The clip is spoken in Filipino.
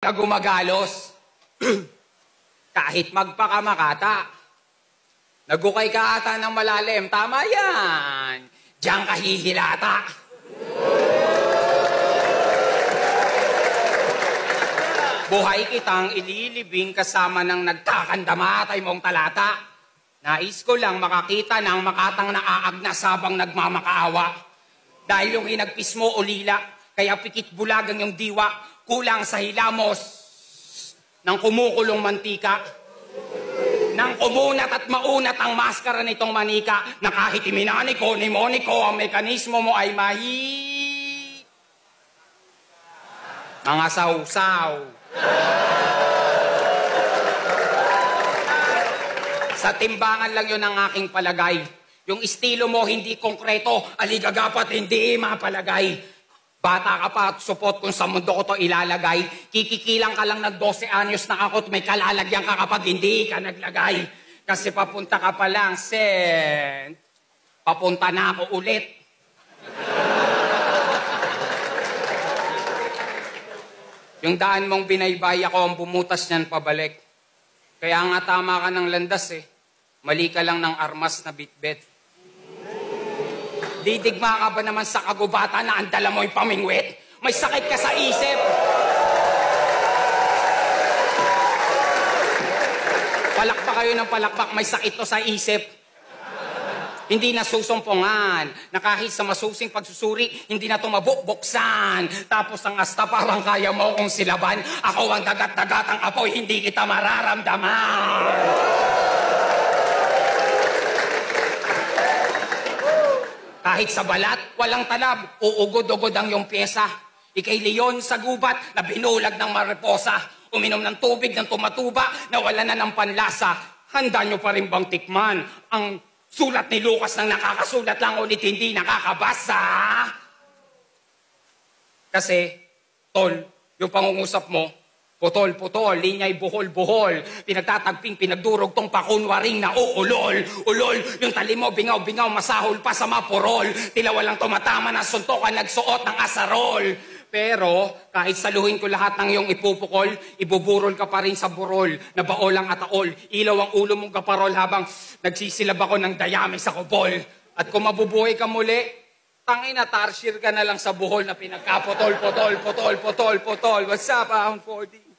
na gumagalos. Kahit magpakamakata. Nagukay ka ata ng malalim. Tama yan. Diyan ka hihilata. Buhay kitang ililibing kasama ng nagkakandamatay mong talata. Nais ko lang makakita ng makatang naaagnas habang nagmamakaawa. Dahil yung hinagpis mo ulila, kaya pikit bulagang yung diwa, kulang sa hilamos ng kumukulong mantika. Nang kumunat at maunat ang maskara nitong manika, na kahit iminani ko, nimoni ko, ang mekanismo mo ay mga sausaw. Sa timbangan lang yun ang aking palagay. Yung estilo mo hindi konkreto, aligagapat hindi mapalagay. Bata ka pa at supot kung sa mundo ko to ilalagay. Kikikilang ka lang ng 12 anyos na ako at may kalalagyan ka kapag hindi ka naglagay. Kasi papunta ka pa lang, Sen. Papunta na ako ulit. Yung daan mong binaybay ako ang bumutas niyan pabalik. Kaya nga tama ka ng landas eh. Mali ka lang ng armas na bitbit. Didigma ka ba naman sa kagubatan na ang dala mo'y pamingwit? May sakit ka sa isip. Palakpak kayo ng palakpak, may sakit to sa isip. Hindi na susumpungan, na kahit sa masusing pagsusuri, hindi na tumabukbuksan. Tapos ang asta parang kaya mo kong silaban. Ako ang dagat-dagat ang apoy, hindi kita mararamdaman. Kahit sa balat, walang talab, uugod-ugod ang iyong pyesa. Ika'y leon sa gubat na binulag ng mariposa. Uminom ng tubig ng tumatuba na wala na ng panlasa. Handa nyo pa rin bang tikman ang sulat ni Lucas ng nakakasulat lang ulit hindi nakakabasa? Kasi, tol, yung pangungusap mo, putol-putol, linyay buhol-buhol, pinagtatagping, pinagdurog tong pakunwaring na uulol. Ulol, yung tali mo, bingaw-bingaw, masahol pa sa mapurol. Tila walang tumatama ng suntokan, nagsuot ng asarol. Pero, kahit saluhin ko lahat ng iyong ipupukol, ibuburol ka pa rin sa burol, na baolang ataol. Ilaw ang ulo mong kaparol habang nagsisilab ako ng dayami sa kubol. At kung mabubuhay ka muli, tangina, tarsier ka na lang sa buhol na pinagkaputol-putol. What's up, Ahon 4D?